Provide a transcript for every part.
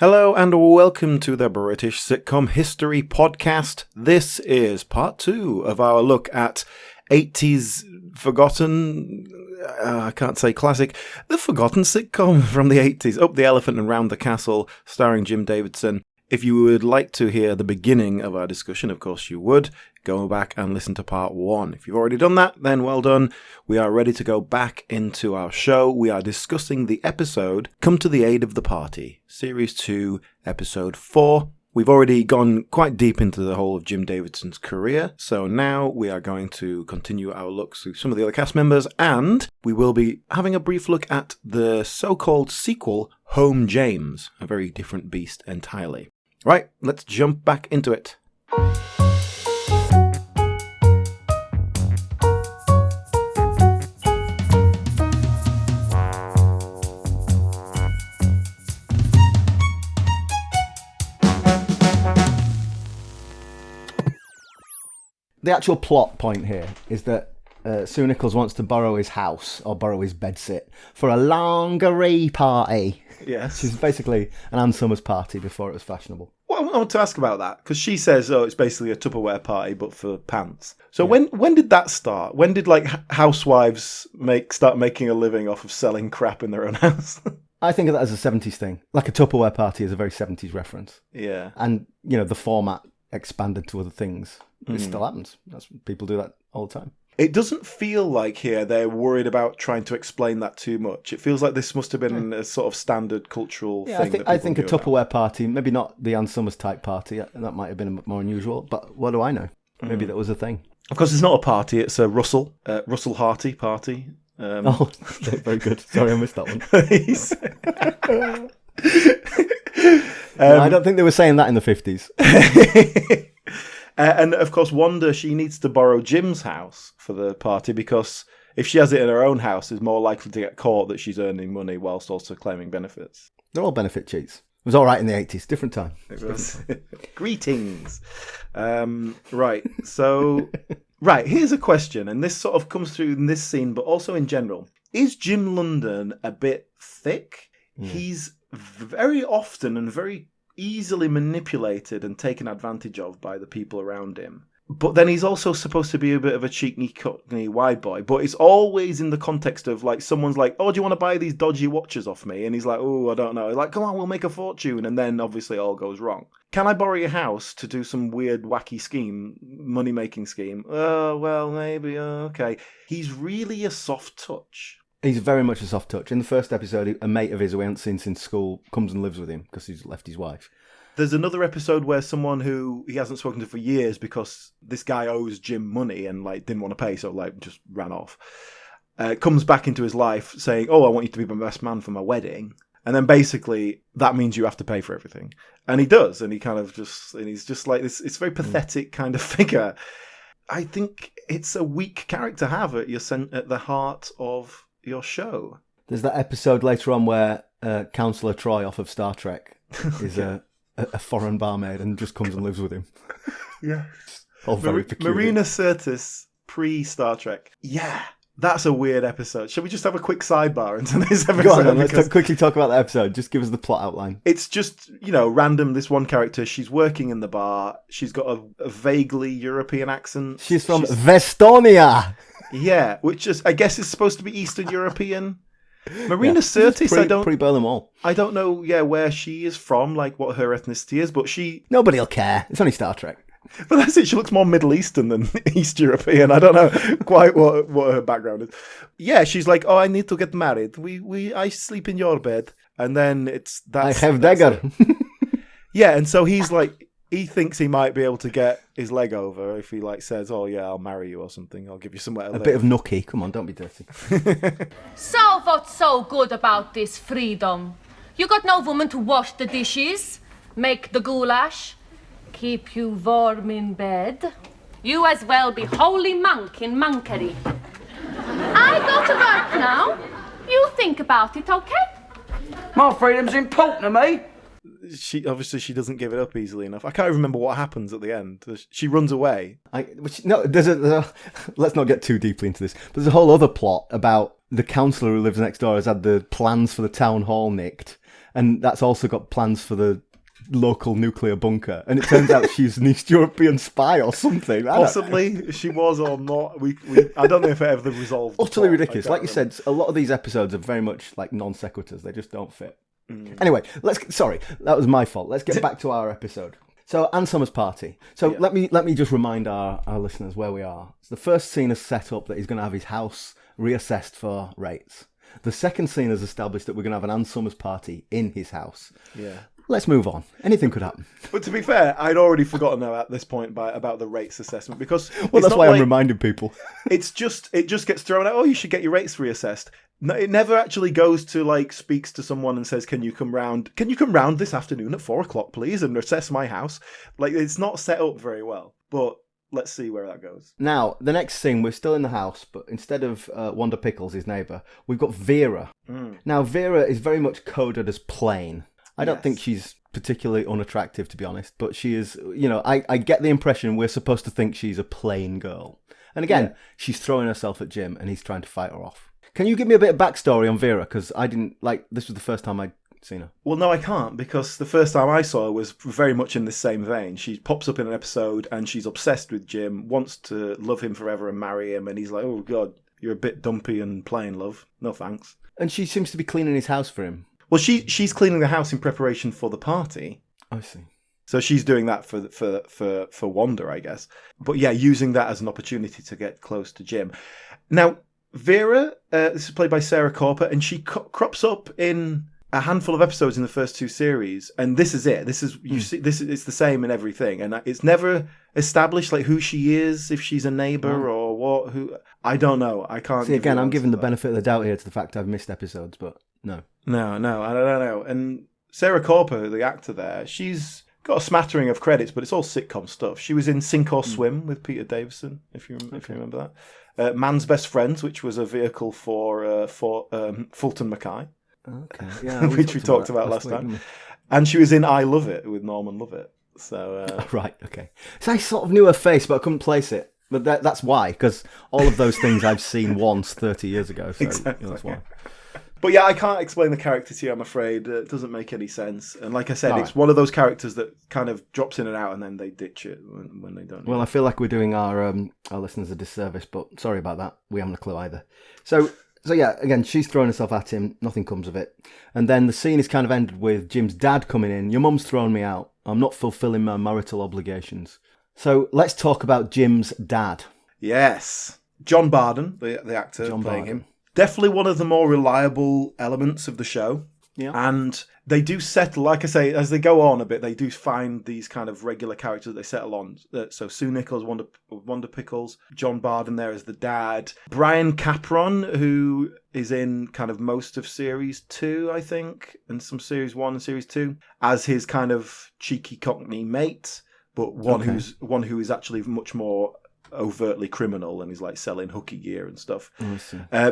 Hello and welcome to the British Sitcom History Podcast. This is part 2 of our look at 80s forgotten, I can't say classic, the forgotten sitcom from the 80s, Up the Elephant and Round the Castle, starring Jim Davidson. If you would like to hear the beginning of our discussion, of course you would, go back and listen to part 1. If you've already done that, then well done. We are ready to go back into our show. We are discussing the episode Come to the Aid of the Party, Series 2, Episode 4. We've already gone quite deep into the whole of Jim Davidson's career, so now we are going to continue our looks through some of the other cast members, and we will be having a brief look at the so-called sequel, Home James, a very different beast entirely. Right, let's jump back into it. The actual plot point here is that Sue Nichols wants to borrow his house or borrow his bedsit for a lingerie party. Yes. Which is basically an Ann Summers party before it was fashionable. Well, I want to ask about that, because she says, it's basically a Tupperware party, but for pants. So when did that start? When did, housewives start making a living off of selling crap in their own house? I think of that as a 70s thing. Like a Tupperware party is a very 70s reference. Yeah. And, the format expanded to other things. It still happens. People do that all the time. It doesn't feel like here they're worried about trying to explain that too much. It feels like this must have been a sort of standard cultural thing. I think a Tupperware party, maybe not the Ann Summers type party, that might have been more unusual, but what do I know? Maybe that was a thing. Of course, it's not a party, it's a Russell Harty party. Very good. Sorry, I missed that one. I don't think they were saying that in the 50s. And of course, Wanda, she needs to borrow Jim's house for the party, because if she has it in her own house, is more likely to get caught that she's earning money whilst also claiming benefits. They're all benefit cheats. It was all right in the 80s. Different time. It was. Greetings. Right. So, here's a question, and this sort of comes through in this scene, but also in general. Is Jim London a bit thick? He's very often and very easily manipulated and taken advantage of by the people around him. But then he's also supposed to be a bit of a cheeky, cockney wide boy. But it's always in the context of, someone's like, oh, do you want to buy these dodgy watches off me? And he's like, oh, I don't know. He's like, come on, we'll make a fortune. And then obviously all goes wrong. Can I borrow your house to do some weird, wacky scheme, money-making scheme? Oh, well, maybe, okay. He's really a soft touch. He's very much a soft touch. In the first episode, a mate of his who we haven't seen since school comes and lives with him because he's left his wife. There's another episode where someone who he hasn't spoken to for years, because this guy owes Jim money and didn't want to pay, so just ran off, comes back into his life saying, oh, I want you to be my best man for my wedding. And then basically that means you have to pay for everything. And he does. And he kind of he's just like this. It's a very pathetic kind of figure. I think it's a weak character to have at the heart of your show. There's that episode later on where Councillor Troy off of Star Trek is a foreign barmaid and just comes and lives with him. Yeah. All very peculiar. Marina Sirtis pre-Star Trek. Yeah, that's a weird episode. Shall we just have a quick sidebar into this episode? Go on then, let's quickly talk about that episode. Just give us the plot outline. It's just, random. This one character, she's working in the bar. She's got a vaguely European accent. She's from Vestonia. Yeah, which I guess is supposed to be Eastern European. Marina Sirtis, pre-Berlin Wall. I don't know, where she is from, what her ethnicity is, but Nobody'll care. It's only Star Trek. But that's it. She looks more Middle Eastern than East European. I don't know quite what her background is. Yeah, she's like, oh, I need to get married. I sleep in your bed, and then I have dagger. Yeah, and so he's like. He thinks he might be able to get his leg over if he says, oh yeah, I'll marry you or something. I'll give you somewhere to live. A bit of nookie. Come on, don't be dirty. So what's so good about this freedom? You got no woman to wash the dishes, make the goulash, keep you warm in bed. You as well be holy monk in monkery. I go to work now. You think about it, okay? My freedom's important to me. She doesn't give it up easily enough. I can't remember what happens at the end. She runs away. Let's not get too deeply into this. But there's a whole other plot about the councillor who lives next door has had the plans for the town hall nicked, and that's also got plans for the local nuclear bunker. And it turns out she's an East European spy or something. Possibly she was or not. I don't know if it ever resolved. Utterly ridiculous. Like you said, a lot of these episodes are very much like non sequiturs. They just don't fit. Anyway, sorry, that was my fault. Let's get back to our episode. So, Ann Summers' party. So let me just remind our listeners where we are. So the first scene is set up that he's going to have his house reassessed for rates. The second scene has established that we're going to have an Ann Summers party in his house. Yeah. Let's move on. Anything could happen. But to be fair, I'd already forgotten now at this point about the rates assessment because that's why I'm reminding people. It just gets thrown out. Oh, you should get your rates reassessed. No, it never actually goes to like speaks to someone and says, "Can you come round? Can you come round this afternoon at 4:00, please, and assess my house?" Like it's not set up very well. But let's see where that goes. Now, the next scene, we're still in the house, but instead of Wanda Pickles, his neighbour, we've got Vera. Now, Vera is very much coded as plain. I don't think she's particularly unattractive, to be honest, but she is, I get the impression we're supposed to think she's a plain girl. And again, she's throwing herself at Jim and he's trying to fight her off. Can you give me a bit of backstory on Vera? Because I didn't, this was the first time I'd seen her. Well, no, I can't, because the first time I saw her was very much in the same vein. She pops up in an episode and she's obsessed with Jim, wants to love him forever and marry him, and he's like, "Oh, God, you're a bit dumpy and plain, love. No thanks." And she seems to be cleaning his house for him. Well, she's cleaning the house in preparation for the party. I see. So she's doing that for Wanda, I guess. But yeah, using that as an opportunity to get close to Jim. Now, Vera, this is played by Sarah Cooper, and she crops up in a handful of episodes in the first two series, and this is it. This is it's the same in everything, and it's never established like who she is, if she's a neighbor or what. Who I don't know. I can't. See, again, I'm giving the benefit of the doubt here to the fact I've missed episodes, but no, I don't know. And Sarah Cooper, the actor there, she's got a smattering of credits, but it's all sitcom stuff. She was in Sink or Swim with Peter Davison, if you remember that. Man's Best Friends, which was a vehicle for Fulton Mackay. Okay, yeah, which we talked about last time. And she was in I Love It with Norman Lovett. So right, okay. So I sort of knew her face, but I couldn't place it. But that's why, because all of those things I've seen once 30 years ago. So exactly. That's why. But yeah, I can't explain the character to you, I'm afraid. It doesn't make any sense. And like I said, it's one of those characters that kind of drops in and out and then they ditch it when they don't. Well, I feel like we're doing our listeners a disservice, but sorry about that. We haven't a clue either. So yeah, again, she's throwing herself at him. Nothing comes of it. And then the scene is kind of ended with Jim's dad coming in. "Your mum's thrown me out. I'm not fulfilling my marital obligations." So let's talk about Jim's dad. Yes. John Barden, the actor playing him. Definitely one of the more reliable elements of the show. Yeah. And they do settle, like I say, as they go on a bit, they do find these kind of regular characters that they settle on. So Sue Nichols, Wanda Pickles, John Barden there as the dad. Brian Capron, who is in kind of most of Series 2, I think, and some Series 1 and Series 2, as his kind of cheeky Cockney mate, but one who is actually much more overtly criminal and he's like selling hooky gear and stuff.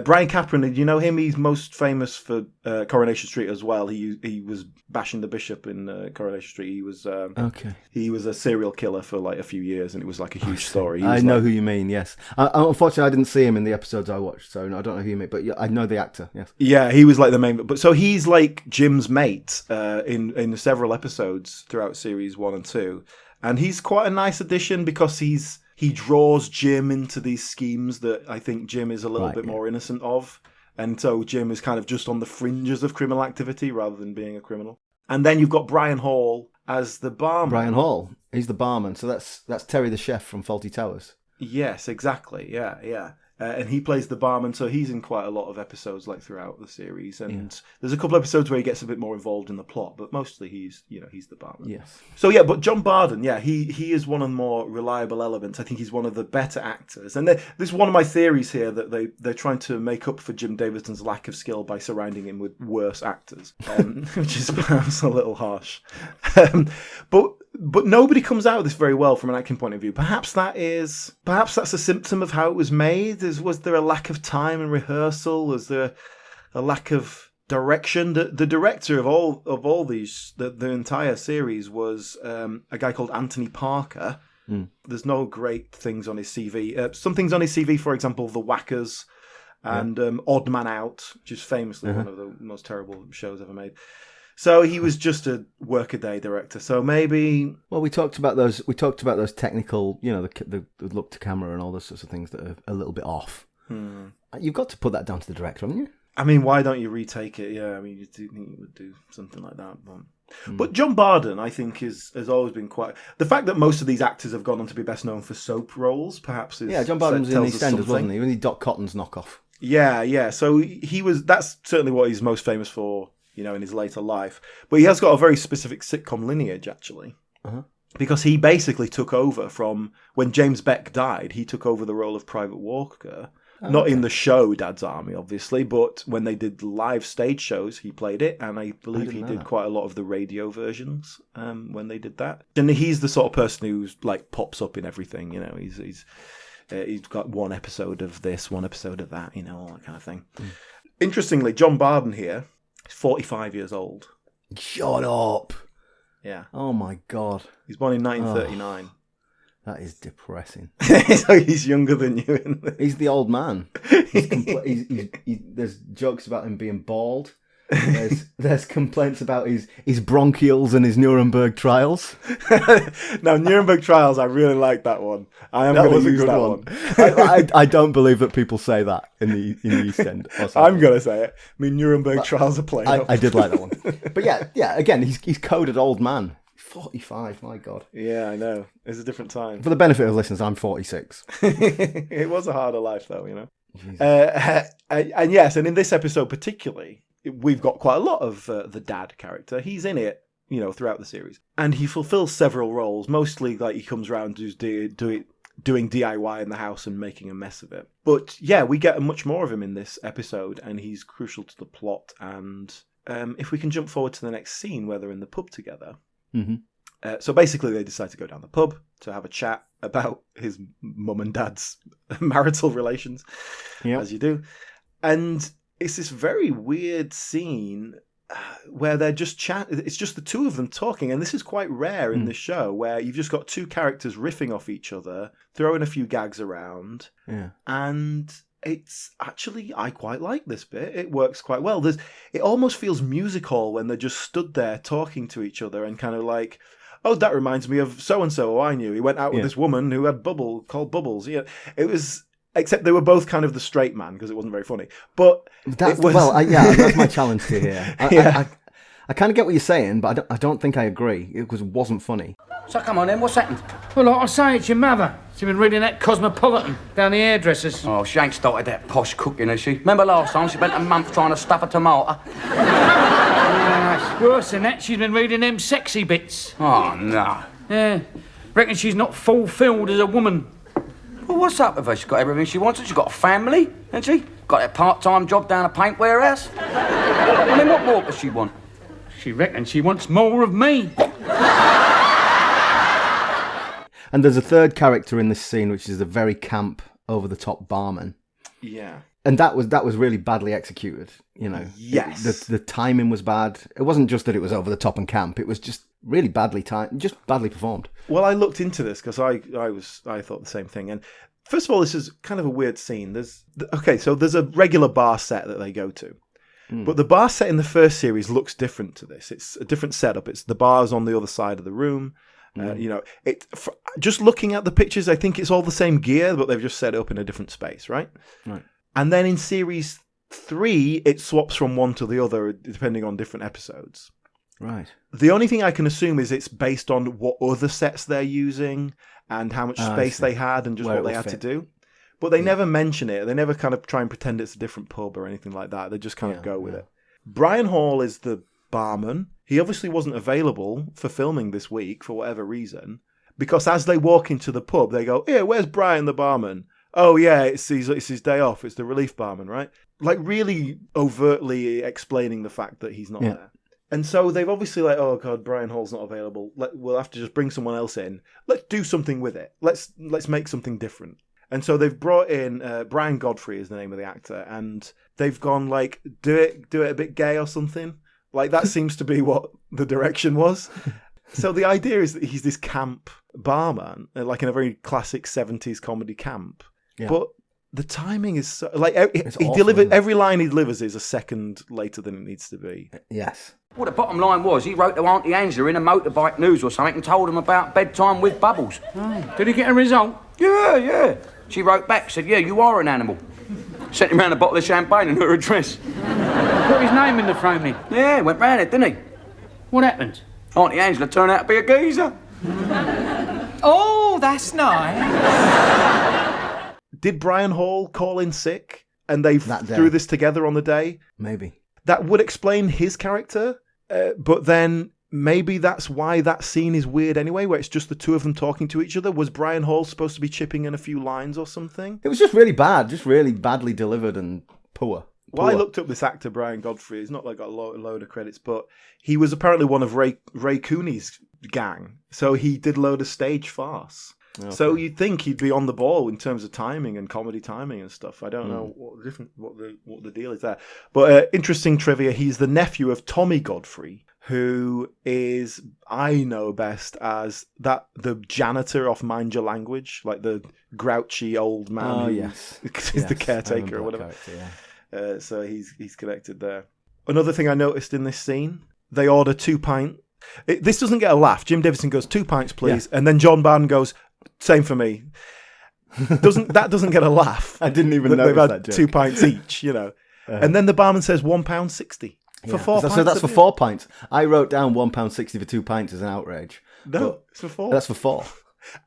Brian Capron, did you know him? He's most famous for Coronation Street as well. He was bashing the bishop in Coronation Street. He was a serial killer for like a few years and it was like a huge story. I know who you mean, yes. Unfortunately, I didn't see him in the episodes I watched, so I don't know who you mean, but I know the actor, yes. Yeah, he was like the main, but so he's like Jim's mate in several episodes throughout series 1 and 2, and he's quite a nice addition because he draws Jim into these schemes that I think Jim is a little bit more innocent of. And so Jim is kind of just on the fringes of criminal activity rather than being a criminal. And then you've got Brian Hall as the barman. Brian Hall, he's the barman. So that's Terry the chef from Fawlty Towers. Yes, exactly. Yeah. And he plays the barman, so he's in quite a lot of episodes like throughout the series. And there's a couple episodes where he gets a bit more involved in the plot, but mostly he's the barman. Yes. So yeah, but John Barden, he is one of the more reliable elements. I think he's one of the better actors. And this is one of my theories here, that they're trying to make up for Jim Davidson's lack of skill by surrounding him with worse actors, which is perhaps a little harsh. But nobody comes out of this very well from an acting point of view. Perhaps that's a symptom of how it was made. Was there a lack of time and rehearsal? Was there a lack of direction? The director of all these, the entire series, was a guy called Anthony Parker. There's no great things on his CV. Some things on his CV, for example, The Whackers and Odd Man Out, which is famously one of the most terrible shows ever made. So he was just a workaday director. So maybe. Well, we talked about those. We talked about those technical, the look to camera and all those sorts of things that are a little bit off. You've got to put that down to the director, haven't you? I mean, why don't you retake it? Yeah, I mean, you do think you would do something like that. But John Barden, I think, has always been quite. The fact that most of these actors have gone on to be best known for soap roles, perhaps, is. Yeah, John Barden was in EastEnders, wasn't he? He was Doc Cotton's knockoff. Yeah. So he was. That's certainly what he's most famous for, in his later life. But he has got a very specific sitcom lineage, actually. Because he basically took over from when James Beck died. He took over the role of Private Walker. Not in the show Dad's Army, obviously, but when they did live stage shows, he played it, and I believe he did quite a lot of the radio versions when they did that. And he's the sort of person who's like pops up in everything, he's got one episode of this, one episode of that, all that kind of thing. Interestingly, John Barden here is 45 years old. Shut up! Yeah. Oh my God. He's born in 1939. That is depressing. So he's younger than you. In this. He's the old man. There's jokes about him being bald. There's complaints about his bronchials and his Nuremberg trials. Now, Nuremberg trials, I really like that one. I am going to use that one. I don't believe that people say that in the East End. I'm going to say it. I mean, Nuremberg trials are played up. I did like that one. But yeah. Again, he's coded old man. 45, my God. Yeah, I know. It's a different time. For the benefit of listeners, I'm 46. It was a harder life, though, and yes, and in this episode particularly, we've got quite a lot of the dad character. He's in it, throughout the series. And he fulfills several roles. Mostly, like, he comes around doing DIY in the house and making a mess of it. But, yeah, we get much more of him in this episode, and he's crucial to the plot. And if we can jump forward to the next scene where they're in the pub together. So basically they decide to go down the pub to have a chat about his mum and dad's marital relations, as you do. And it's this very weird scene where they're just it's just the two of them talking. And this is quite rare in this show, where you've just got two characters riffing off each other, throwing a few gags around. Yeah. And it's actually, I quite like this bit. It works quite well. It almost feels music hall when they're just stood there talking to each other and kind of like, oh, that reminds me of so-and-so who I knew. He went out with this woman who had called Bubbles. Yeah, it was, except they were both kind of the straight man because it wasn't very funny. But that's my challenge to here. I kind of get what you're saying, but I don't think I agree. It wasn't funny. So come on then, what's happened? Well, like I say, it's your mother. She's been reading that Cosmopolitan down the hairdressers. Oh, she ain't started that posh cooking, has she? Remember last time she spent a month trying to stuff a tomato? Worse than that, she's been reading them sexy bits. Oh, no. Yeah. Reckon she's not fulfilled as a woman. Well, what's up with her? She's got everything she wants. She's got a family, hasn't she? Got that part-time job down a paint warehouse. Well, then what more does she want? She reckons she wants more of me. And there's a third character in this scene, which is a very camp, over-the-top barman. Yeah. And that was really badly executed, Yes. The timing was bad. It wasn't just that it was over the top and camp. It was just really badly timed, just badly performed. Well, I looked into this because I thought the same thing. And first of all, this is kind of a weird scene. So there's a regular bar set that they go to. But the bar set in the first series looks different to this. It's a different setup. It's the bar's on the other side of the room. Just looking at the pictures, I think it's all the same gear, but they've just set it up in a different space, right? Right. And then in series 3, it swaps from one to the other, depending on different episodes. Right. The only thing I can assume is it's based on what other sets they're using and how much space they had and just what they had to do. But they never mention it. They never kind of try and pretend it's a different pub or anything like that. They just kind of go with it. Brian Hall is the barman. He obviously wasn't available for filming this week for whatever reason, because as they walk into the pub, they go, "Here, where's Brian the barman?" "Oh yeah, it's his day off. It's the relief barman," right? Like really overtly explaining the fact that he's not there. And so they've obviously like, "Oh God, Brian Hall's not available. We'll have to just bring someone else in. Let's do something with it. Let's make something different." And so they've brought in Brian Godfrey is the name of the actor, and they've gone like, do it a bit gay or something. Like that seems to be what the direction was. So the idea is that he's this camp barman, like in a very classic 70s comedy camp. Yeah. But the timing is so, like he awful, delivered isn't it? every line he delivers is a second later than it needs to be. Yes. Well, the bottom line was he wrote to Auntie Angela in a motorbike news or something and told him about bedtime with Bubbles. Oh, did he get a result? Yeah. She wrote back, said, yeah, you are an animal. Sent him round a bottle of champagne and her address. Put his name in the framing. Yeah, went round it, didn't he? What happened? Auntie Angela turned out to be a geezer. Oh, that's nice. Did Brian Hall call in sick and they That day. threw this together on the day? Maybe. That would explain his character, but then maybe that's why that scene is weird anyway, where it's just the two of them talking to each other. Was Brian Hall supposed to be chipping in a few lines or something? It was just really bad, just really badly delivered and poor. Well, I looked up this actor, Brian Godfrey. He's not like got a load of credits, but he was apparently one of Ray Cooney's gang. So he did a load of stage farce. Okay. So you'd think he'd be on the ball in terms of timing and comedy timing and stuff. I don't know what the deal is there. But interesting trivia, he's the nephew of Tommy Godfrey, who is, I know best as the janitor off Mind Your Language, like the grouchy old man who is the caretaker or whatever. So he's connected there. Another thing I noticed in this scene, they order 2 pints. This doesn't get a laugh. Jim Davidson goes, 2 pints, please. Yeah. And then John Barton goes, same for me. That doesn't get a laugh. I didn't even notice they've had that joke. 2 pints each, you know. And then the barman says £1.60 for 4 pints. So that's for 4 pints. I wrote down £1.60 for 2 pints as an outrage. No, it's for 4. That's for 4.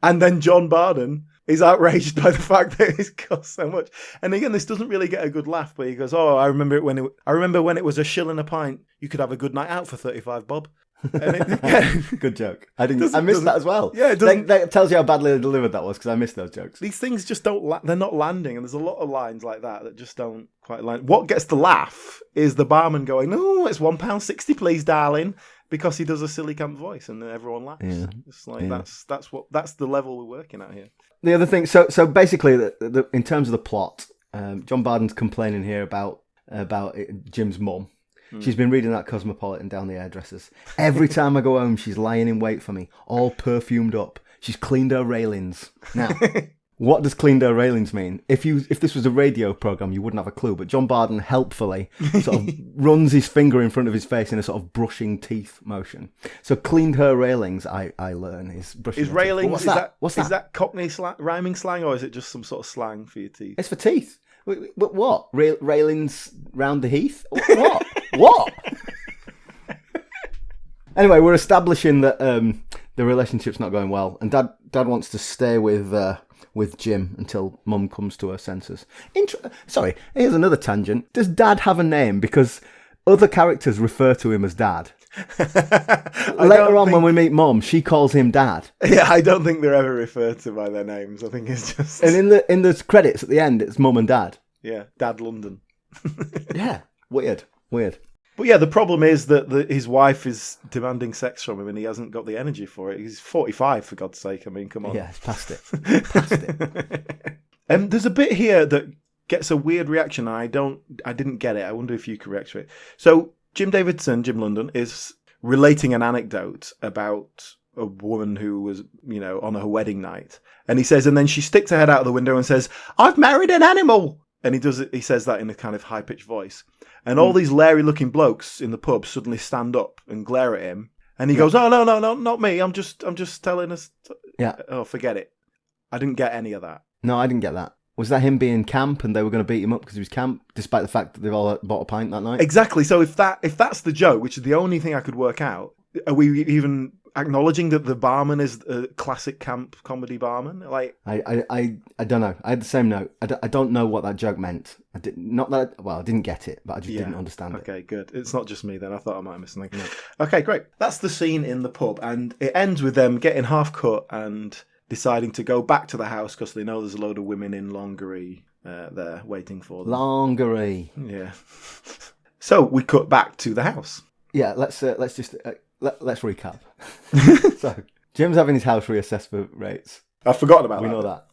And then John Barton is outraged by the fact that it costs so much. And again, this doesn't really get a good laugh, but he goes, "Oh, I remember when it was $1 a pint. You could have a good night out for 35 bob." And good joke. I missed that as well. Yeah, that tells you how badly delivered that was because I missed those jokes. These things just don't. They're not landing, and there's a lot of lines like that just don't quite land. What gets the laugh is the barman going, "No, it's £1.60, please, darling," because he does a silly camp voice, and then everyone laughs. Yeah. It's like that's the level we're working at here. The other thing, so basically, in terms of the plot, John Barton's complaining here about Jim's mum. She's been reading that Cosmopolitan down the hairdressers. Every time I go home, she's lying in wait for me, all perfumed up. She's cleaned her railings. Now, what does cleaned her railings mean? If this was a radio program, you wouldn't have a clue. But John Barton helpfully sort of runs his finger in front of his face in a sort of brushing teeth motion. So cleaned her railings, I learn, is brushing. Is railings? What's that? Is that Cockney rhyming slang, or is it just some sort of slang for your teeth? It's for teeth. But what? Railings round the heath? What? What? Anyway, we're establishing that the relationship's not going well, and Dad wants to stay with Jim until Mum comes to her senses. Sorry, here's another tangent. Does Dad have a name? Because other characters refer to him as Dad. Later on, when we meet Mum, she calls him Dad. Yeah, I don't think they're ever referred to by their names. I think it's just... And in the credits at the end, it's Mum and Dad. Yeah, Dad London. Yeah, weird. But yeah, the problem is that his wife is demanding sex from him and he hasn't got the energy for it. He's 45, for God's sake. I mean, come on. Yeah, it's past it. There's a bit here that gets a weird reaction, and I didn't get it. I wonder if you can react to it. So Jim Davidson, Jim London, is relating an anecdote about a woman who was, on her wedding night. And he says, and then she sticks her head out of the window and says, "I've married an animal." And he says that in a kind of high-pitched voice. And all these leery-looking blokes in the pub suddenly stand up and glare at him. And he goes, "Oh, no, not me. I'm just telling us." Yeah. Oh, forget it. I didn't get any of that. No, I didn't get that. Was that him being camp and they were going to beat him up because he was camp, despite the fact that they've all bought a pint that night? Exactly. So if that's the joke, which is the only thing I could work out, are we even acknowledging that the barman is a classic camp comedy barman? Like, I don't know. I had the same note. I don't know what that joke meant. I didn't get it, but I just didn't understand it. Okay, good. It's not just me then. I thought I might have missed something. No. Okay, great. That's the scene in the pub, and it ends with them getting half cut and deciding to go back to the house because they know there's a load of women in lingerie there waiting for them. Lingerie. Yeah. So we cut back to the house. Yeah, let's recap. So Jim's having his house reassessed for rates. I've forgotten about that. We know that.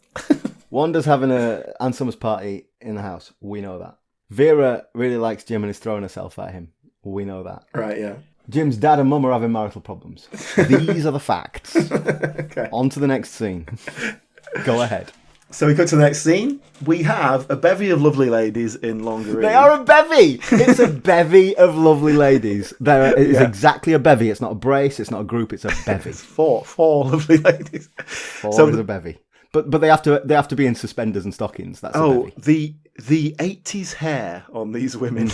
Wanda's having Ann Summers party in the house. We know that. Vera really likes Jim and is throwing herself at him. We know that. Right, yeah. Jim's dad and mum are having marital problems. These are the facts. Okay. On to the next scene. Go ahead. So we go to the next scene. We have a bevy of lovely ladies in lingerie. They are a bevy! It's a bevy of lovely ladies. It is exactly a bevy. It's not a brace, it's not a group, it's a bevy. It's four lovely ladies. Four is a bevy. But they have to be in suspenders and stockings. That's a bevy. The 80s hair on these women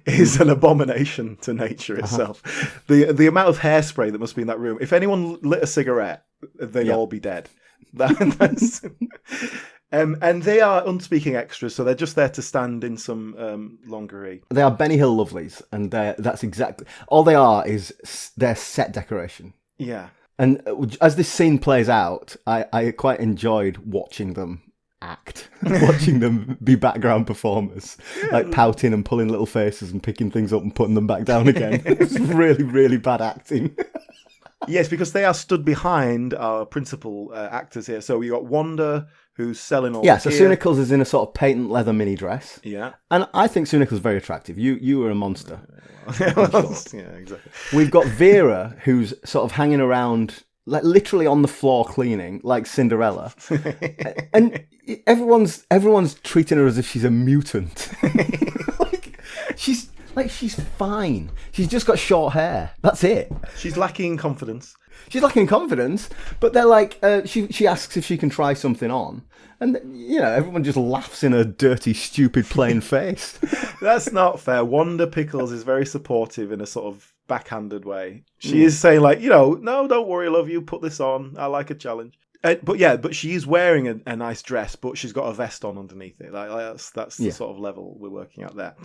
is an abomination to nature itself. The amount of hairspray that must be in that room. If anyone lit a cigarette, they'd all be dead. And they are unspeaking extras, so they're just there to stand in some lingerie. They are Benny Hill lovelies, and that's exactly all they are. Is their set decoration. Yeah. And as this scene plays out, I quite enjoyed watching them act, watching them be background performers, like pouting and pulling little faces and picking things up and putting them back down again. It's really, really bad acting. Yes, because they are stood behind our principal actors here. So we got Wanda, who's selling all. Yeah, so Sue Nichols is in a sort of patent leather mini dress. Yeah, and I think Sue Nichols is very attractive. You were a monster. Yeah, exactly. We've got Vera, who's sort of hanging around, like literally on the floor cleaning, like Cinderella, and everyone's treating her as if she's a mutant. She's fine. She's just got short hair. That's it. She's lacking confidence. But they're like, she asks if she can try something on, and everyone just laughs in her dirty, stupid, plain face. That's not fair. Wanda Pickles is very supportive in a sort of backhanded way. She is saying like, no, don't worry, love you. Put this on. I like a challenge. But she is wearing a nice dress, but she's got a vest on underneath it. Like that's the sort of level we're working at there.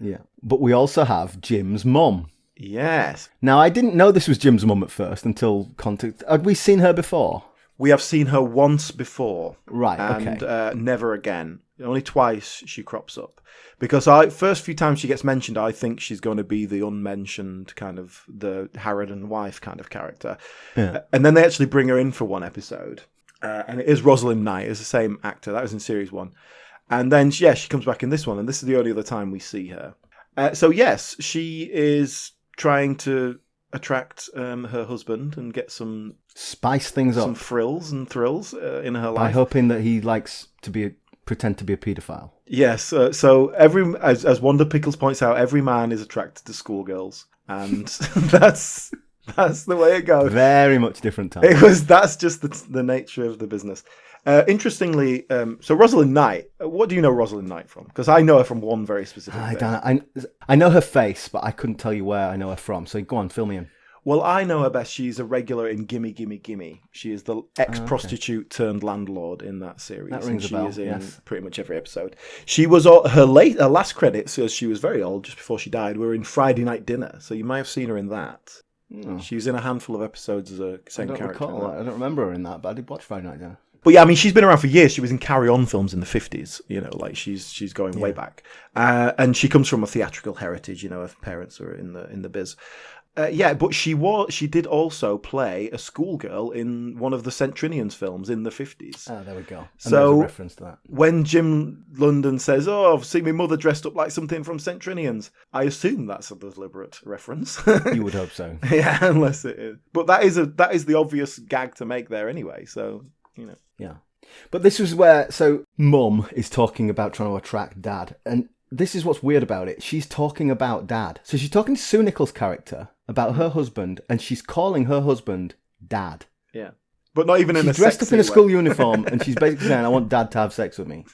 Yeah, but we also have Jim's mum. Yes. Now, I didn't know this was Jim's mum at first until context. Had we seen her before? We have seen her once before. Right, and never again. Only twice she crops up. Because first few times she gets mentioned, I think she's going to be the unmentioned kind of the Harridan wife kind of character. Yeah. And then they actually bring her in for one episode. And it is Rosalind Knight. It's the same actor. That was in series 1. And then, she comes back in this one, and this is the only other time we see her. So, yes, she is trying to attract her husband and get some... Spice things up. Some frills and thrills in her life. By hoping that he likes to pretend to be a paedophile. Yes, so as Wanda Pickles points out, every man is attracted to schoolgirls. And that's the way it goes. Very much different time. That's just the nature of the business. Interestingly, so Rosalind Knight, what do you know Rosalind Knight from? Because I know her from one very specific thing. I know her face, but I couldn't tell you where I know her from. So go on, fill me in. Well, I know her best. She's a regular in Gimme, Gimme, Gimme. She is the ex-prostitute turned landlord in that series. That rings a bell, she is in pretty much every episode. She was her last credits, as she was very old, just before she died, were in Friday Night Dinner. So you might have seen her in that. Oh. She was in a handful of episodes as a same character. I don't remember her in that, but I did watch Friday Night Dinner. But yeah, I mean, she's been around for years. She was in Carry On films in the 50s, like she's going way back. And she comes from a theatrical heritage, her parents are in the biz. But she did also play a schoolgirl in one of the Centrinians films in the 50s. Oh, there we go. And so there's a reference to that. When Jim London says, "Oh, I've seen my mother dressed up like something from Centrinians," I assume that's a deliberate reference. You would hope so. Yeah, unless it is. But that is the obvious gag to make there anyway. So Yeah, but this is where Mum is talking about trying to attract Dad, and this is what's weird about it. She's talking about Dad, so she's talking to Sue Nichols' character about her husband, and she's calling her husband Dad. Yeah, but not even in a sexy way. She's dressed up in a school uniform, and she's basically saying, "I want Dad to have sex with me."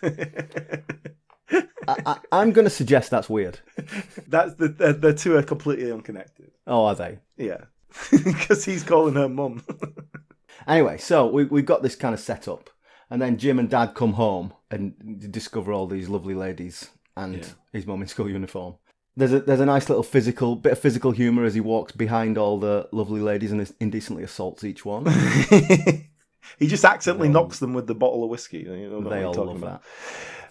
I'm going to suggest that's weird. That's the two are completely unconnected. Oh, are they? Yeah, because he's calling her Mum. Anyway, so we've got this kind of setup, and then Jim and Dad come home and discover all these lovely ladies and his mum in school uniform. There's a nice little bit of physical humour as he walks behind all the lovely ladies and indecently assaults each one. He just accidentally knocks them with the bottle of whiskey. They all love that.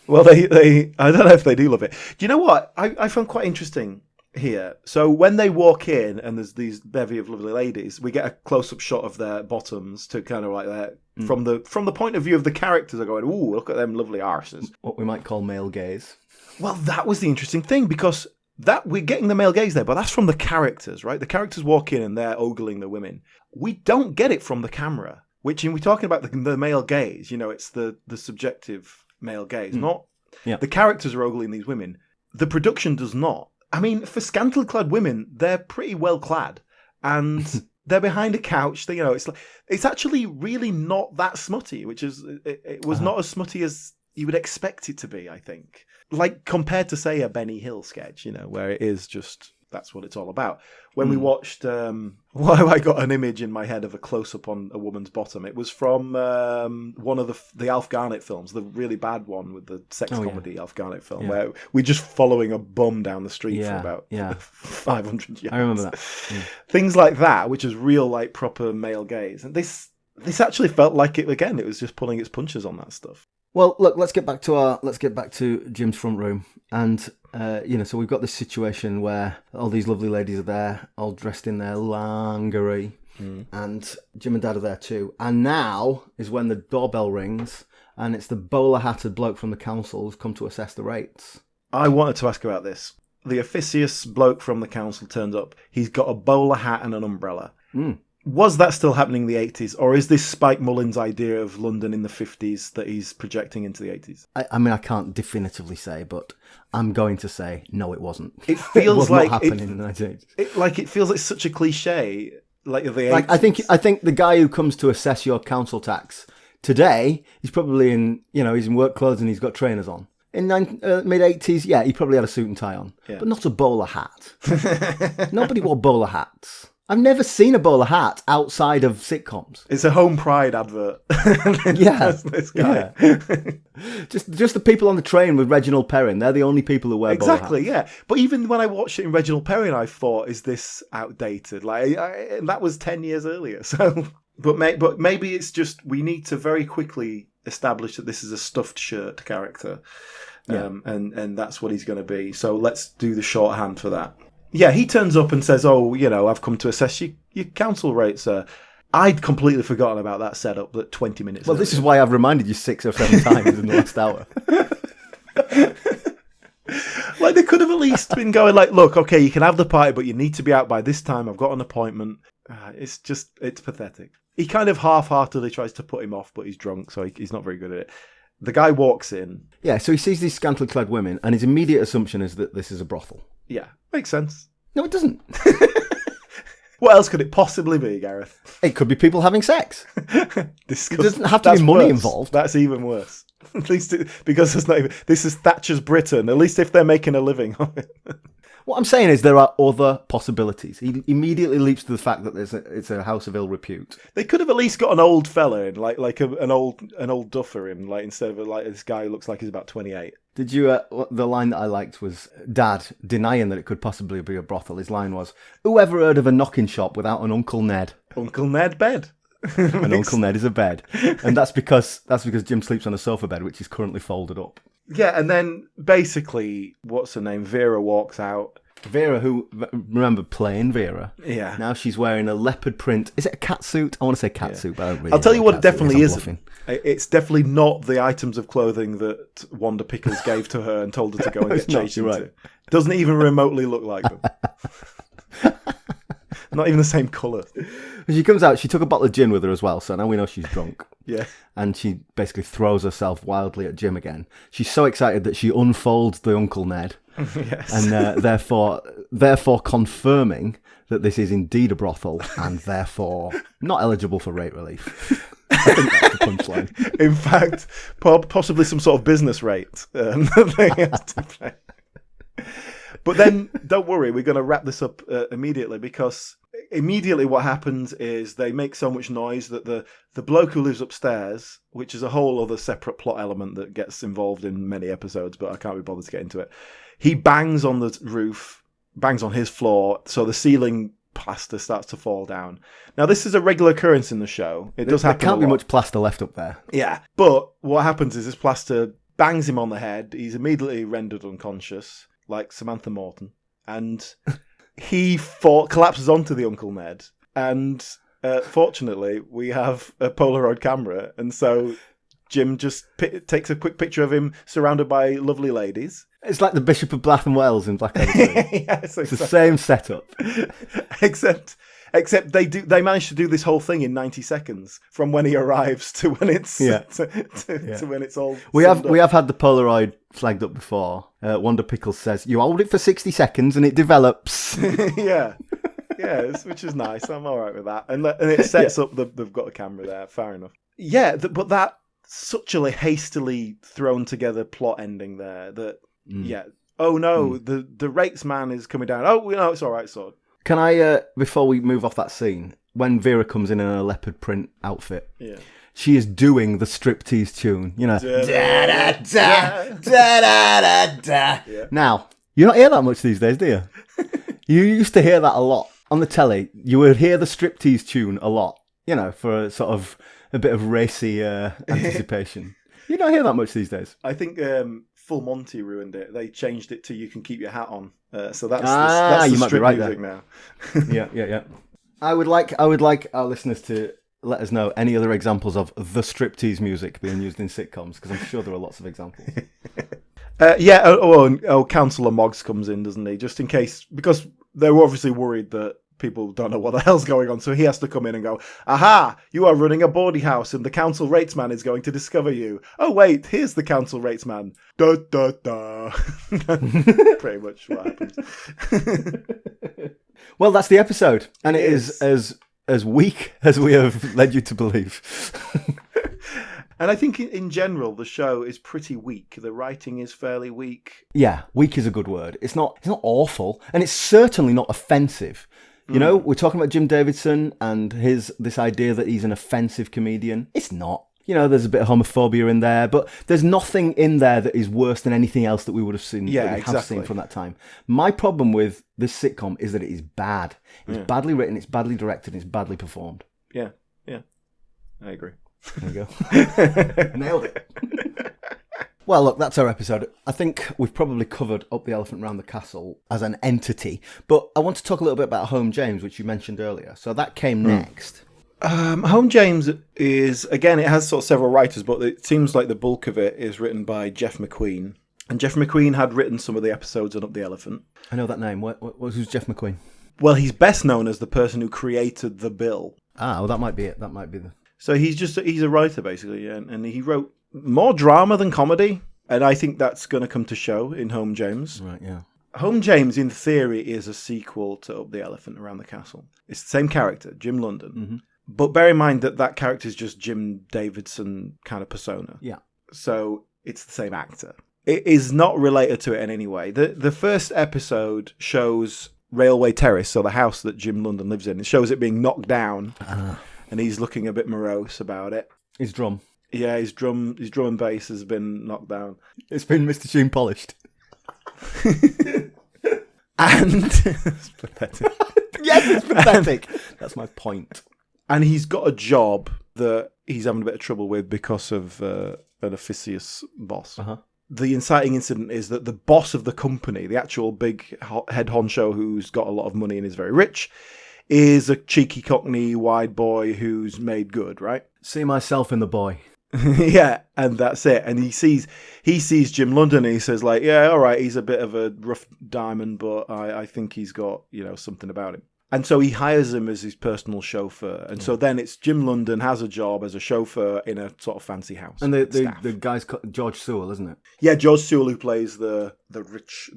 Well, they I don't know if they do love it. Do you know what I found quite interesting here? So when they walk in and there's these bevy of lovely ladies, we get a close-up shot of their bottoms to kind of like that from the point of view of the characters are going, "Ooh, look at them lovely arses." What we might call male gaze. Well, that was the interesting thing, because that we're getting the male gaze there, but that's from the characters, right? The characters walk in and they're ogling the women. We don't get it from the camera. which we're talking about the male gaze, it's the subjective male gaze, not the characters are ugly in these women. The production does not. I mean, for scantily clad women, they're pretty well clad, and they're behind a couch. It's actually really not that smutty, which is it was not as smutty as you would expect it to be. I think, like compared to say a Benny Hill sketch, where it is just that's what it's all about. When we watched, I got an image in my head of a close up on a woman's bottom. It was from one of the Alf Garnett films, the really bad one with the sex comedy Alf Garnett film, where we're just following a bum down the street for about 500 yards. I remember that. Things like that, which is real, like proper male gaze. And this actually felt like it again. It was just pulling its punches on that stuff. Well, look, let's get back to Jim's front room, and so we've got this situation where all these lovely ladies are there, all dressed in their lingerie, and Jim and Dad are there too. And now is when the doorbell rings, and it's the bowler-hatted bloke from the council who's come to assess the rates. I wanted to ask about this. The officious bloke from the council turns up. He's got a bowler hat and an umbrella. Was that still happening in the 80s, or is this Spike Mullen's idea of London in the 50s that he's projecting into the 80s? I mean, I can't definitively say, but I'm going to say no, it wasn't. It feels it was like not happening in the 1980s. It feels like such a cliche, like of the 80s. I think the guy who comes to assess your council tax today, he's probably he's in work clothes and he's got trainers on. In mid-80s, he probably had a suit and tie on, but not a bowler hat. Nobody wore bowler hats. I've never seen a bowler hat outside of sitcoms. It's a Home Pride advert. This guy. Yeah. just the people on the train with Reginald Perrin. They're the only people who wear bowler hats. Exactly, yeah. But even when I watched it in Reginald Perrin, I thought, is this outdated? Like that was 10 years earlier. So, but maybe it's just we need to very quickly establish that this is a stuffed shirt character, and that's what he's going to be. So let's do the shorthand for that. Yeah, he turns up and says, I've come to assess your council rates, sir. I'd completely forgotten about that setup 20 minutes Well, earlier. This is why I've reminded you 6 or 7 times in the last hour. Like, they could have at least been going like, look, okay, you can have the party, but you need to be out by this time. I've got an appointment. It's pathetic. He kind of half-heartedly tries to put him off, but he's drunk, so he's not very good at it. The guy walks in. Yeah, so he sees these scantily clad women, and his immediate assumption is that this is a brothel. Yeah, makes sense. No, it doesn't. What else could it possibly be, Gareth? It could be people having sex. It doesn't have to be money involved. That's even worse. At least because there's not even, this is Thatcher's Britain. At least if they're making a living on it. What I'm saying is there are other possibilities. He immediately leaps to the fact that it's a house of ill repute. They could have at least got an old fella in, like an old duffer in, like instead of like this guy who looks like he's about 28. Did you? The line that I liked was Dad denying that it could possibly be a brothel. His line was, "Who ever heard of a knocking shop without an Uncle Ned?" Uncle Ned bed. And Uncle Ned is a bed, and that's because Jim sleeps on a sofa bed, which is currently folded up. Yeah, and then basically, what's her name? Vera walks out. Vera, who, remember playing Vera? Yeah. Now she's wearing a leopard print. Is it a cat suit? I want to say cat suit, but I don't really I'll tell you what it definitely isn't. isn't. It's definitely not the items of clothing that Wanda Pickles gave to her and told her to go and get changed into. Right. Doesn't even remotely look like them. Not even the same colour. She comes out, she took a bottle of gin with her as well, so now we know she's drunk. Yeah. And she basically throws herself wildly at Jim again. She's so excited that she unfolds the Uncle Ned. Yes. And therefore confirming that this is indeed a brothel and therefore not eligible for rate relief. I think that's the punchline. In fact, possibly some sort of business rate that they have to pay. But then, don't worry, we're going to wrap this up immediately, because immediately what happens is they make so much noise that the bloke who lives upstairs, which is a whole other separate plot element that gets involved in many episodes, but I can't be bothered to get into it, he bangs on the roof, bangs on his floor, so the ceiling plaster starts to fall down. Now, this is a regular occurrence in the show. It does happen. There can't be much plaster left up there. Yeah, but what happens is this plaster bangs him on the head. He's immediately rendered unconscious, like Samantha Morton, and he collapses onto the Uncle Ned. And fortunately, we have a Polaroid camera, and so Jim just takes a quick picture of him surrounded by lovely ladies. It's like the Bishop of Bath and Wells in Blackadder 2. Yes, exactly. It's the same setup. Except Except they managed to do this whole thing in 90 seconds from when he arrives to when it's to when it's all. We have had the Polaroid flagged up before. Wonder Pickles says you hold it for 60 seconds and it develops. Yeah, which is nice. I'm all right with that, and it sets up they've got a camera there. Fair enough. Yeah, but that such a hastily thrown together plot ending there. That oh no, the rates man is coming down. Oh no, it's all right, sword. Can I, before we move off that scene, when Vera comes in a leopard print outfit, she is doing the striptease tune, you know. Da-da-da-da-da-da-da. Now, you don't hear that much these days, do you? You used to hear that a lot. On the telly, you would hear the striptease tune a lot, you know, for a bit of racy anticipation. You don't hear that much these days. I think Full Monty ruined it. They changed it to "You Can Keep Your Hat On," so that's you the might be strip right music there. now. Yeah. I would like our listeners to let us know any other examples of the striptease music being used in sitcoms, because I'm sure there are lots of examples. Councillor Moggs comes in, doesn't he? Just in case, because they're obviously worried that people don't know what the hell's going on, so he has to come in and go, aha, you are running a boarding house and the council rates man is going to discover you. Oh wait, here's the council rates man. Da da da. Pretty much what happens. Well, that's the episode, and it is as weak as we have led you to believe. And I think in general the show is pretty weak. The writing is fairly weak. Yeah, weak is a good word. It's not awful, and it's certainly not offensive. You know, we're talking about Jim Davidson and this idea that he's an offensive comedian. It's not. You know, there's a bit of homophobia in there, but there's nothing in there that is worse than anything else that we would have seen. Have seen from that time. My problem with this sitcom is that it is bad. It's badly written, it's badly directed, and it's badly performed. Yeah, I agree. There you go. Nailed it. Well, look, that's our episode. I think we've probably covered Up the Elephant Round the Castle as an entity, but I want to talk a little bit about Home James, which you mentioned earlier. So that came next. Home James is, again, it has sort of several writers, but it seems like the bulk of it is written by Jeff McQueen. And Jeff McQueen had written some of the episodes on Up the Elephant. I know that name. Who's Jeff McQueen? Well, he's best known as the person who created The Bill. Ah, well, that might be it. That might be the... So he's a writer, basically, and he wrote more drama than comedy, and I think that's going to come to show in Home James. Right, yeah. Home James, in theory, is a sequel to Up the Elephant Around the Castle. It's the same character, Jim London. Mm-hmm. But bear in mind that character is just Jim Davidson kind of persona. Yeah. So it's the same actor. It is not related to it in any way. The first episode shows Railway Terrace, so the house that Jim London lives in. It shows it being knocked down, and he's looking a bit morose about it. His drum. Yeah, his drum and bass has been knocked down. It's been Mr. Sheen polished. And it's pathetic. Yes, it's pathetic. That's my point. And he's got a job that he's having a bit of trouble with because of an officious boss. Uh-huh. The inciting incident is that the boss of the company, the actual big head honcho who's got a lot of money and is very rich, is a cheeky cockney wide boy who's made good, right? See myself in the boy. Yeah, and that's it. And he sees Jim London and he says, like, yeah, all right, he's a bit of a rough diamond, but I think he's got, something about him. And so he hires him as his personal chauffeur. And so then it's Jim London has a job as a chauffeur in a sort of fancy house. And the guy's George Sewell, isn't it? Yeah, George Sewell, who plays the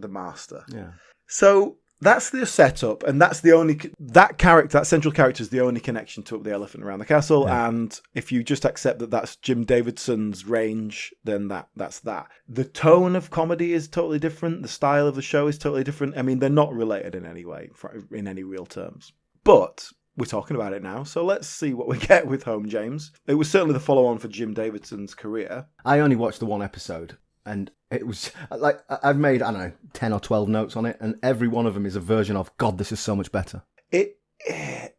master. Yeah. So that's the setup, and that's that central character is the only connection to Up the Elephant Around the Castle. Yeah. And if you just accept that that's Jim Davidson's range, then that's that. The tone of comedy is totally different. The style of the show is totally different. I mean, they're not related in any way, in any real terms. But we're talking about it now, so let's see what we get with Home James. It was certainly the follow-on for Jim Davidson's career. I only watched the one episode. And it was like, I've made, 10 or 12 notes on it, and every one of them is a version of, God, this is so much better. It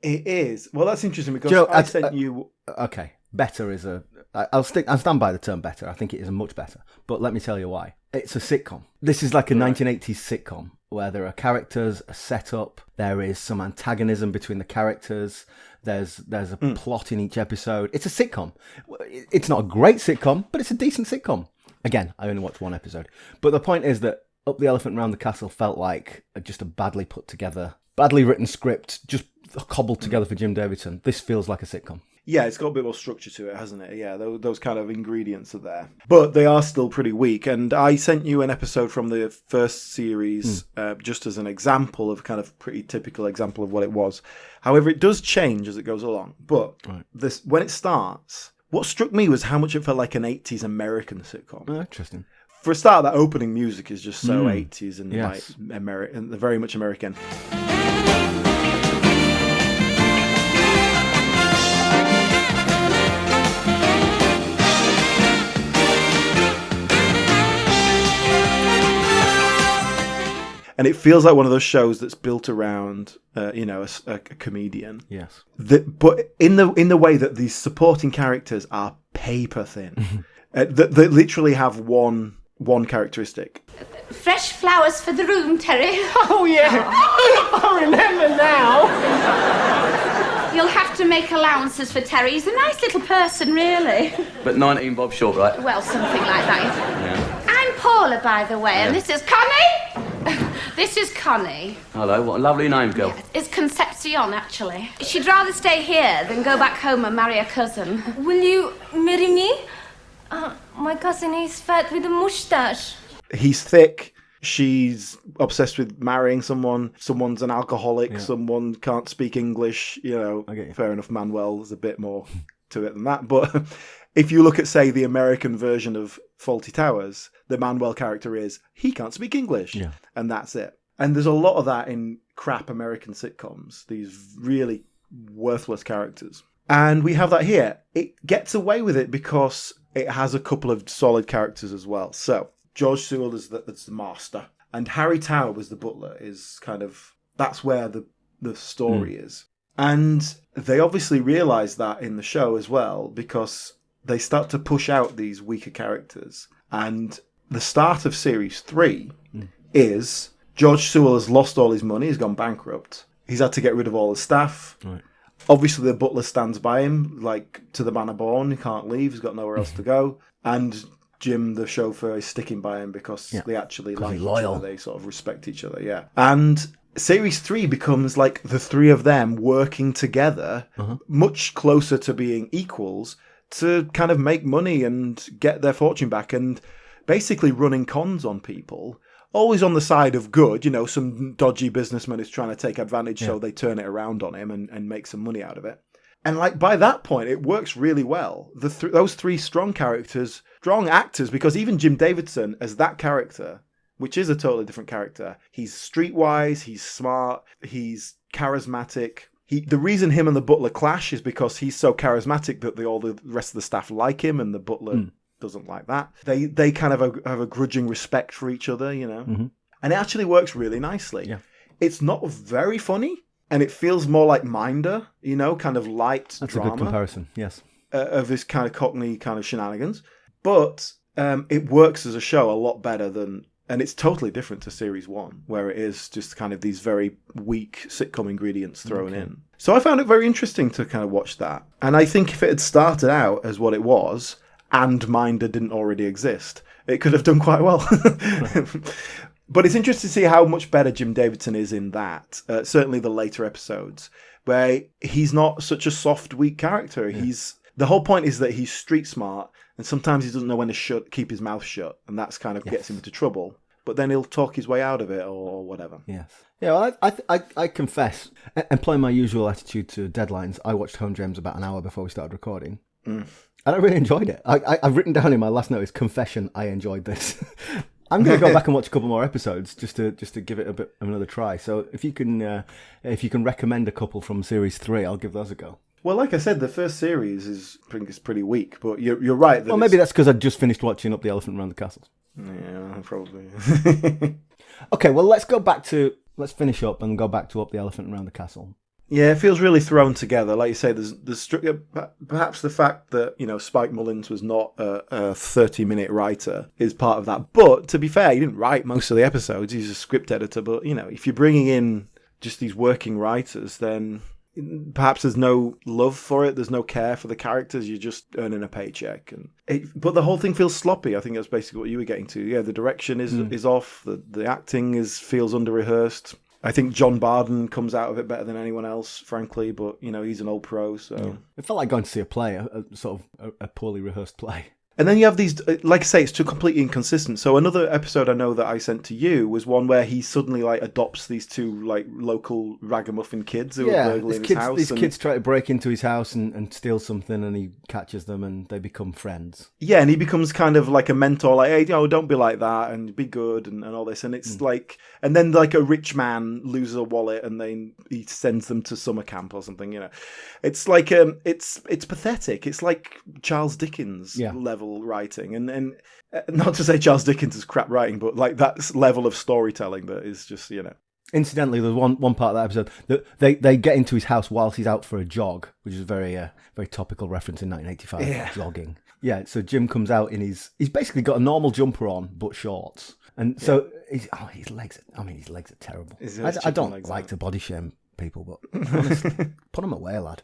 is. Well, that's interesting because Joe, I sent you... Okay, better is I'll stand by the term better. I think it is much better. But let me tell you why. It's a sitcom. This is like a 1980s sitcom where there are characters, a setup, there is some antagonism between the characters, there's a plot in each episode. It's a sitcom. It's not a great sitcom, but it's a decent sitcom. Again, I only watched one episode. But the point is that Up the Elephant Round the Castle felt like just a badly put together, badly written script, just cobbled together for Jim Davidson. This feels like a sitcom. Yeah, it's got a bit more structure to it, hasn't it? Yeah, those kind of ingredients are there. But they are still pretty weak. And I sent you an episode from the first series just as an example of kind of pretty typical example of what it was. However, it does change as it goes along. But this when it starts, what struck me was how much it felt like an 80s American sitcom. Oh, interesting. For a start, that opening music is just so 80s and Yes. like American, very much American. And it feels like one of those shows that's built around, a comedian. Yes. But in the way that these supporting characters are paper thin, that literally have one characteristic. Fresh flowers for the room, Terry. Oh, yeah. I remember now. You'll have to make allowances for Terry. He's a nice little person, really. But 19 bob short, right? Well, something like that. Yeah. I'm Paula, by the way, and this is Connie. This is Connie. Hello, what a lovely name, girl. Yeah, it's Concepcion, actually. She'd rather stay here than go back home and marry a cousin. Will you marry me? My cousin is fat with a mustache. He's thick. She's obsessed with marrying someone. Someone's an alcoholic. Someone can't speak English. Fair enough. Manuel, there's a bit more to it than that. But if you look at, say, the American version of Fawlty Towers, the Manuel character is he can't speak English, and that's it. And there's a lot of that in crap American sitcoms. These really worthless characters, and we have that here. It gets away with it because it has a couple of solid characters as well. So George Sewell is the master, and Harry Tower was the butler. Is kind of that's where the story is, and they obviously realise that in the show as well because they start to push out these weaker characters. And the start of series 3 is George Sewell has lost all his money. He's gone bankrupt. He's had to get rid of all his staff. Right. Obviously, the butler stands by him, like to the manor born. He can't leave. He's got nowhere else to go. And Jim, the chauffeur, is sticking by him because they actually like each other. They sort of respect each other, And series 3 becomes like the three of them working together, much closer to being equals, to kind of make money and get their fortune back, and basically running cons on people. Always on the side of good, some dodgy businessman is trying to take advantage, so they turn it around on him and make some money out of it. And like by that point, it works really well. Those three strong characters, strong actors, because even Jim Davidson as that character, which is a totally different character, he's streetwise, he's smart, he's charismatic. The reason him and the butler clash is because he's so charismatic that all the rest of the staff like him, and the butler doesn't like that. They kind of have a grudging respect for each other, And it actually works really nicely. Yeah. It's not very funny, and it feels more like Minder, kind of light That's drama. That's a good comparison, yes. Of this kind of Cockney kind of shenanigans. But it works as a show a lot better than... And it's totally different to Series 1, where it is just kind of these very weak sitcom ingredients thrown in. So I found it very interesting to kind of watch that. And I think if it had started out as what it was, and Minder didn't already exist, it could have done quite well. But it's interesting to see how much better Jim Davidson is in that. Certainly the later episodes, where he's not such a soft, weak character. Yeah. The whole point is that he's street smart, and sometimes he doesn't know when to keep his mouth shut, and that's kind of gets him into trouble. But then he'll talk his way out of it, or whatever. Yes. Yeah, well, I confess, employing my usual attitude to deadlines, I watched Home James about an hour before we started recording. And I really enjoyed it. I've written down in my last notice, confession, I enjoyed this. I'm going to go back and watch a couple more episodes just to give it a bit of another try. So if you can recommend a couple from Series 3, I'll give those a go. Well, like I said, the first series is pretty weak, but you're right. Well, maybe that's because I just finished watching Up the Elephant Around the Castles. Yeah, probably. Okay, well, let's finish up and go back to Up the Elephant Around the Castle. Yeah, it feels really thrown together. Like you say, there's perhaps the fact that Spike Mullins was not a 30-minute writer is part of that. But to be fair, he didn't write most of the episodes. He's a script editor. But if you're bringing in just these working writers, then perhaps there's no love for it. There's no care for the characters. You're just earning a paycheck, but the whole thing feels sloppy. I think that's basically what you were getting to. Yeah, the direction is off. The acting feels under rehearsed. I think John Barden comes out of it better than anyone else, frankly, but, he's an old pro, so... It felt like going to see a play, a sort of a poorly rehearsed play. And then you have these, like I say, it's too completely inconsistent. So another episode I know that I sent to you was one where he suddenly adopts these two local ragamuffin kids who are burgling his house. These kids try to break into his house and steal something, and he catches them, and they become friends. Yeah, and he becomes kind of like a mentor, like, hey, don't be like that, and be good, and all this. And it's and then a rich man loses a wallet, and then he sends them to summer camp or something. It's like it's pathetic. It's like Charles Dickens level writing, and not to say Charles Dickens is crap writing, but that level of storytelling that is just Incidentally, there's one part of that episode that they get into his house whilst he's out for a jog, which is a very topical reference in 1985. Jogging. Yeah, so Jim comes out in he's basically got a normal jumper on but shorts, and so his legs. His legs are terrible. I don't like to body shame people, but honestly, put them away, lad.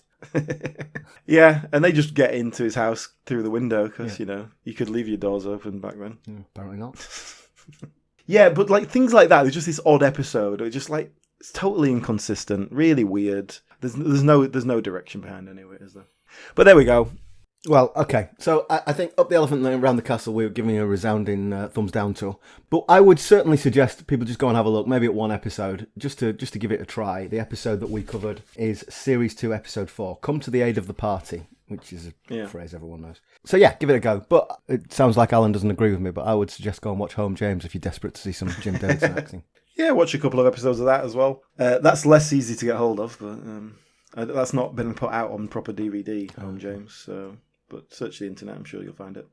Yeah, and they just get into his house through the window because you could leave your doors open back then. Apparently not. Yeah, but things like that. There's just this odd episode. It's just it's totally inconsistent, really weird. There's no direction behind any of it, is there? But there we go. Well, okay. So I think Up the Elephant and Around the Castle we were giving a resounding thumbs down to. But I would certainly suggest people just go and have a look, maybe at one episode, just to give it a try. The episode that we covered is Series 2, Episode 4, Come to the Aid of the Party, which is a phrase everyone knows. So yeah, give it a go. But it sounds like Alan doesn't agree with me, but I would suggest go and watch Home James if you're desperate to see some Jim Davidson acting. Yeah, watch a couple of episodes of that as well. That's less easy to get hold of, but that's not been put out on proper DVD, Home James, so... But search the internet, I'm sure you'll find it.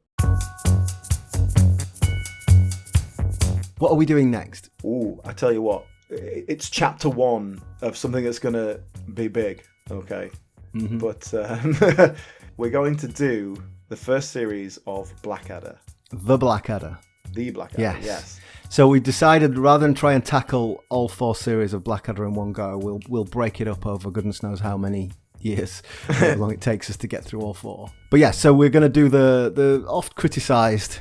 What are we doing next? Ooh, I tell you what. It's chapter 1 of something that's going to be big, okay? Mm-hmm. But we're going to do the first series of Blackadder. The Blackadder. The Blackadder, yes. So we decided rather than try and tackle all 4 series of Blackadder in one go, we'll break it up over goodness knows how many years, how long it takes us to get through all 4. But yeah, so we're going to do the oft criticised,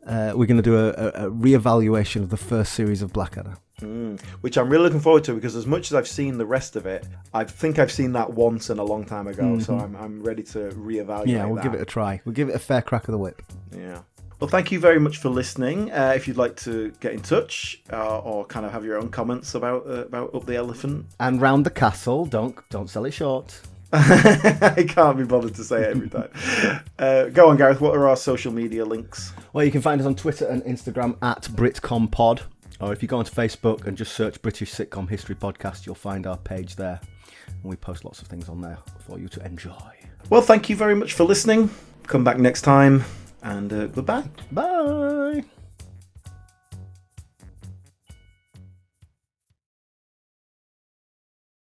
we're going to do a re-evaluation of the first series of Blackadder. Which I'm really looking forward to, because as much as I've seen the rest of it, I think I've seen that once and a long time ago, so I'm ready to re-evaluate Yeah, we'll give it a try. We'll give it a fair crack of the whip. Yeah. Well, thank you very much for listening. If you'd like to get in touch or kind of have your own comments about Up the Elephant. And Round the Castle, don't sell it short. I can't be bothered to say it every time. Go on, Gareth. What are our social media links? Well, you can find us on Twitter and Instagram at BritComPod. Or if you go onto Facebook and just search British Sitcom History Podcast, you'll find our page there. And we post lots of things on there for you to enjoy. Well, thank you very much for listening. Come back next time. And goodbye. Bye.